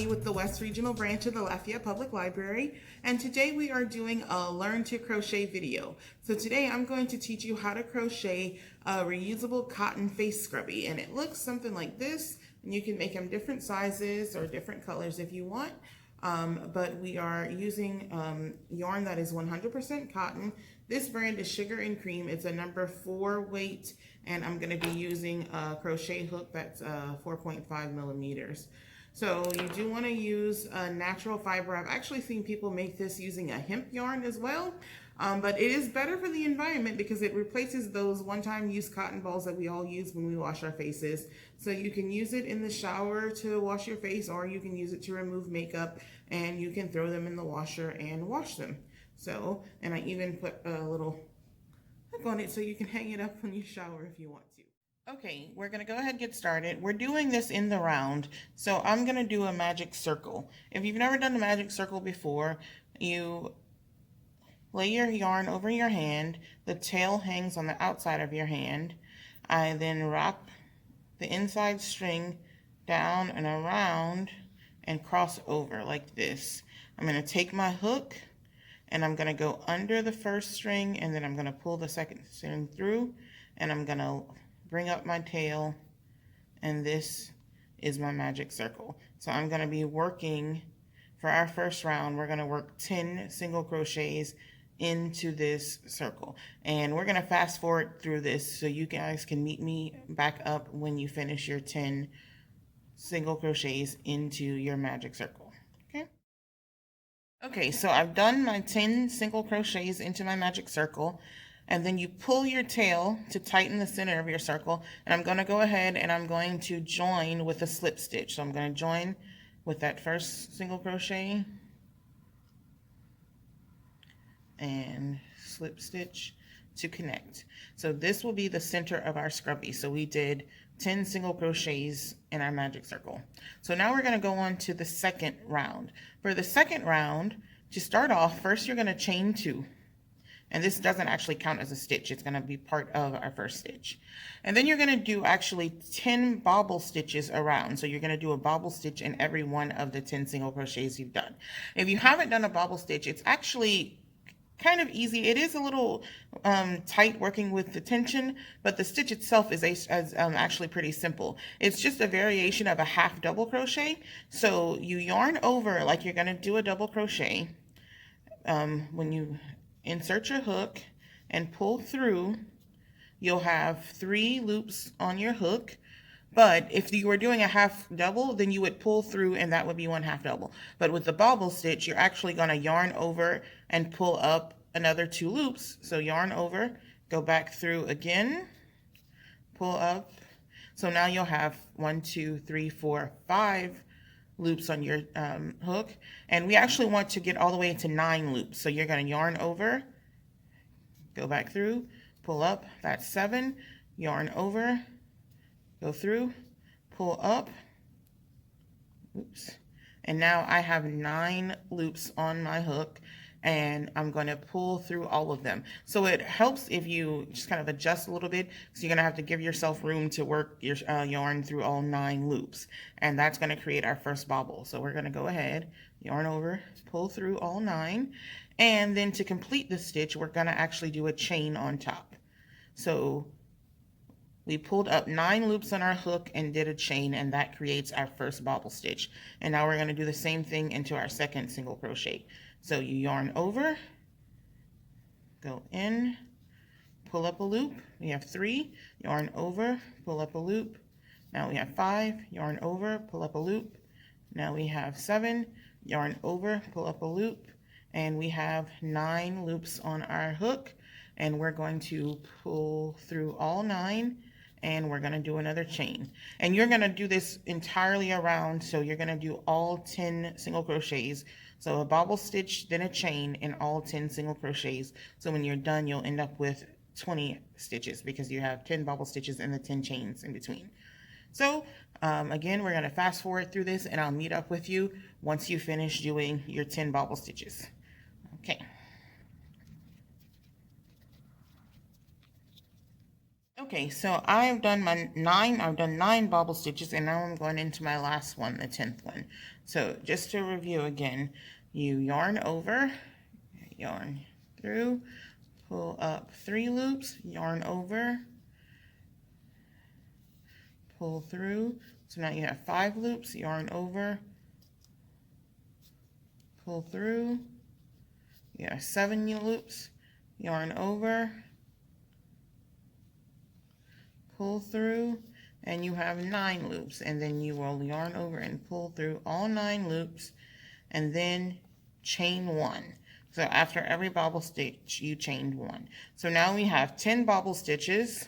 Scrubbie with the West Regional Branch of the Lafayette Public Library, and today we are doing a Learn to Crochet video. So today I'm going to teach you how to crochet a reusable cotton face scrubby, and it looks something like this, and you can make them different sizes or different colors if you want. But we are using yarn that is 100% cotton. This brand is Sugar and Cream. It's a number 4 weight, and I'm going to be using a crochet hook that's 4.5 millimeters. So you do want to use a natural fiber. I've actually seen people make this using a hemp yarn as well, but it is better for the environment because it replaces those one-time use cotton balls that we all use when we wash our faces. So you can use it in the shower to wash your face, or you can use it to remove makeup, and you can throw them in the washer and wash them. So, and I even put a little hook on it so you can hang it up when you shower if you want to. Okay, we're going to go ahead and get started. We're doing this in the round, so I'm going to do a magic circle. If you've never done a magic circle before, you lay your yarn over your hand. The tail hangs on the outside of your hand. I then wrap the inside string down and around and cross over like this. I'm going to take my hook and I'm going to go under the first string, and then I'm going to pull the second string through, and I'm going to bring up my tail, and this is my magic circle. So I'm going to be working, for our first round, we're going to work 10 single crochets into this circle, and we're going to fast forward through this so you guys can meet me back up when you finish your 10 single crochets into your magic circle. Okay, so I've done my 10 single crochets into my magic circle, and then you pull your tail to tighten the center of your circle, and I'm going to go ahead and I'm going to join with a slip stitch. So I'm going to join with that first single crochet and slip stitch to connect. So this will be the center of our scrubby. So we did 10 single crochets in our magic circle. So now we're going to go on to the second round. For the second round, to start off, first you're going to chain 2. And this doesn't actually count as a stitch. It's going to be part of our first stitch. And then you're going to do actually 10 bobble stitches around. So you're going to do a bobble stitch in every one of the 10 single crochets you've done. If you haven't done a bobble stitch, it's actually kind of easy. It is a little tight working with the tension, but the stitch itself is actually pretty simple. It's just a variation of a half double crochet. So you yarn over like you're going to do a double crochet. When you insert your hook and pull through, you'll have 3 loops on your hook. But if you were doing a half double, then you would pull through and that would be one half double. But with the bobble stitch, you're actually going to yarn over and pull up another 2 loops. So yarn over, go back through again, pull up. So now you'll have 1, 2, 3, 4, 5 loops on your hook. And we actually want to get all the way to 9 loops. So you're going to yarn over, go back through, pull up, that's 7, yarn over, go through, pull up, oops, and now I have 9 loops on my hook, and I'm going to pull through all of them. So it helps if you just kind of adjust a little bit, so you're going to have to give yourself room to work your yarn through all 9 loops, and that's going to create our first bobble. So we're going to go ahead, yarn over, pull through all 9, and then to complete the stitch, we're going to actually do a chain on top. So we pulled up 9 loops on our hook and did a chain, and that creates our first bobble stitch. And now we're going to do the same thing into our second single crochet. So you yarn over, go in, pull up a loop. We have 3, yarn over, pull up a loop. Now we have 5, yarn over, pull up a loop. Now we have 7, yarn over, pull up a loop. And we have 9 loops on our hook, and we're going to pull through all 9. And we're going to do another chain, and you're going to do this entirely around. So you're going to do all 10 single crochets, so a bobble stitch, then a chain, and all 10 single crochets. So when you're done, you'll end up with 20 stitches because you have 10 bobble stitches and the 10 chains in between. So again, we're going to fast forward through this, and I'll meet up with you once you finish doing your 10 bobble stitches. Okay. Okay, so I've done 9 bobble stitches, and now I'm going into my last one, the 10th one. So just to review again, you yarn over, yarn through, pull up 3 loops, yarn over, pull through. So now you have 5 loops, yarn over, pull through. You have 7 loops, yarn over, pull through, and you have 9 loops, and then you will yarn over and pull through all 9 loops, and then chain 1. So after every bobble stitch you chained 1. So now we have 10 bobble stitches,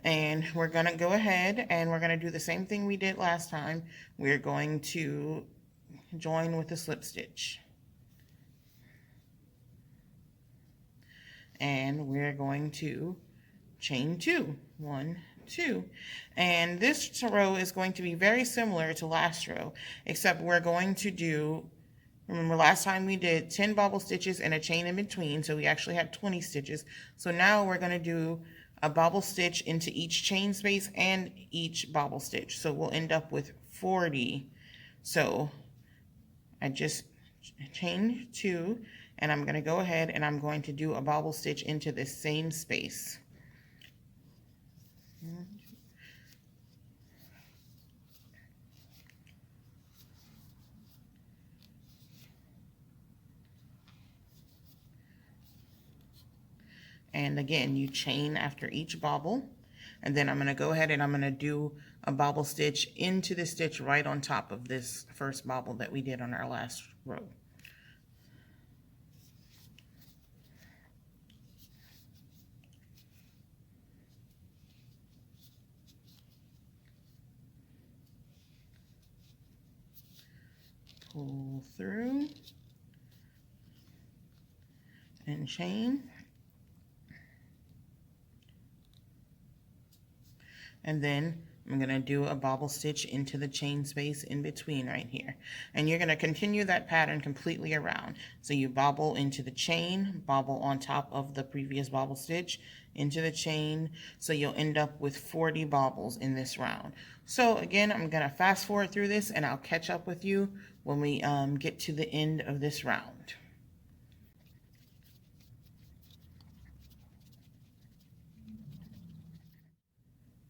and we're going to go ahead and we're going to do the same thing we did last time. We're going to join with a slip stitch, and we're going to chain 2, 1, 2, and this row is going to be very similar to last row, except we're going to do, remember last time we did 10 bobble stitches and a chain in between, so we actually had 20 stitches. So now we're going to do a bobble stitch into each chain space and each bobble stitch, so we'll end up with 40. So I just chained 2, and I'm going to go ahead and I'm going to do a bobble stitch into this same space. And again, you chain after each bobble, and then I'm going to go ahead and I'm going to do a bobble stitch into the stitch right on top of this first bobble that we did on our last row. Pull through and chain, and then I'm going to do a bobble stitch into the chain space in between right here, and you're going to continue that pattern completely around. So you bobble into the chain, bobble on top of the previous bobble stitch into the chain, so you'll end up with 40 bobbles in this round. So again, I'm going to fast forward through this and I'll catch up with you when we get to the end of this round.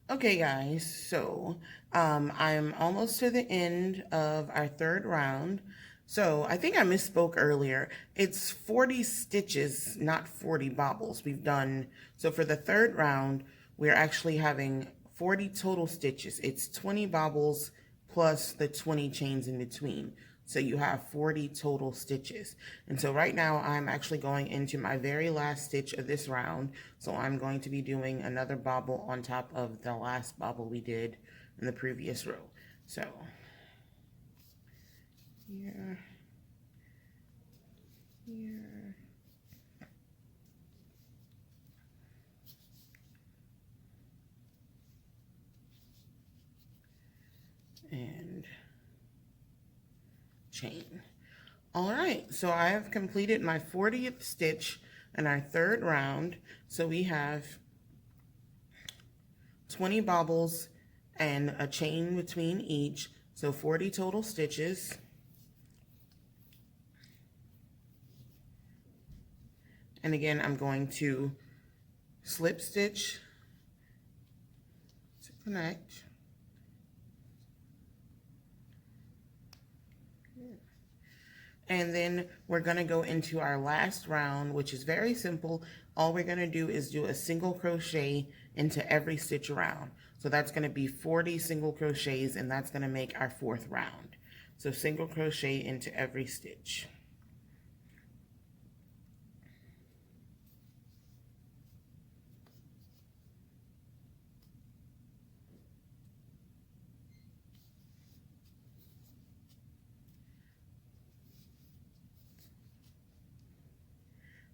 Okay guys, so I'm almost to the end of our 3rd round. So I think I misspoke earlier. It's 40 stitches, not 40 bobbles we've done. So for the 3rd round, we're actually having 40 total stitches. It's 20 bobbles plus the 20 chains in between. So you have 40 total stitches. And so right now I'm actually going into my very last stitch of this round. So I'm going to be doing another bobble on top of the last bobble we did in the previous row. So here, here, and chain. All right, so I have completed my 40th stitch in our 3rd round. So we have 20 bobbles and a chain between each, so 40 total stitches. And again, I'm going to slip stitch to connect. And then we're going to go into our last round, which is very simple. All we're going to do is do a single crochet into every stitch around. So that's going to be 40 single crochets, and that's going to make our 4th round. So single crochet into every stitch.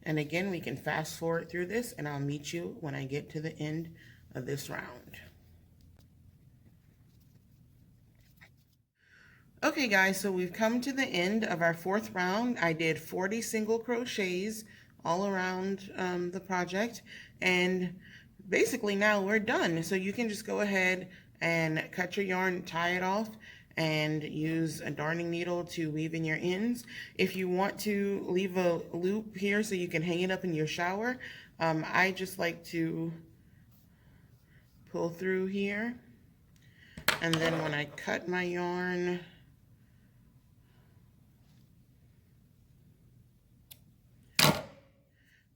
And again, we can fast forward through this, and I'll meet you when I get to the end of this round. Okay guys, so we've come to the end of our 4th round. I did 40 single crochets all around the project, and basically now we're done. So you can just go ahead and cut your yarn, tie it off, and use a darning needle to weave in your ends. If you want to leave a loop here so you can hang it up in your shower, I just like to pull through here, and then when I cut my yarn,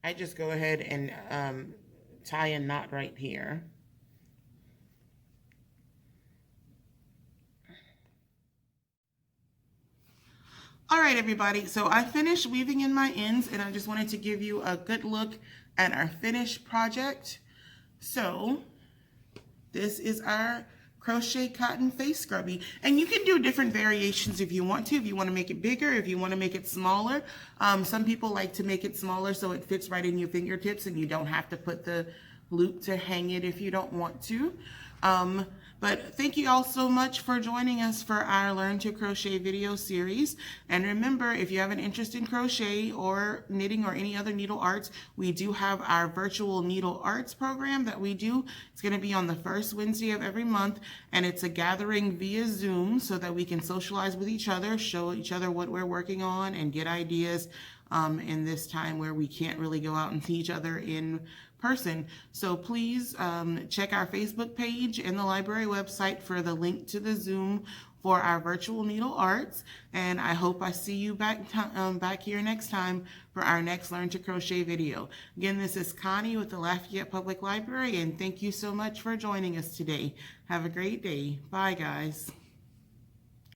I just go ahead and tie a knot right here. All right, everybody, so I finished weaving in my ends, and I just wanted to give you a good look at our finished project. So this is our crochet cotton face scrubby, and you can do different variations if you want to. If you want to make it bigger, if you want to make it smaller. Some people like to make it smaller so it fits right in your fingertips and you don't have to put the loop to hang it if you don't want to. But thank you all so much for joining us for our Learn to Crochet video series. And remember, if you have an interest in crochet or knitting or any other needle arts, we do have our virtual needle arts program that we do. It's going to be on the first Wednesday of every month, and it's a gathering via Zoom so that we can socialize with each other, show each other what we're working on, and get ideas in this time where we can't really go out and see each other in person. So please check our Facebook page and the library website for the link to the Zoom for our virtual needle arts. And I hope I see you back here next time for our next Learn to Crochet video. Again, this is Connie with the Lafayette Public Library, and thank you so much for joining us today. Have a great day. Bye, guys.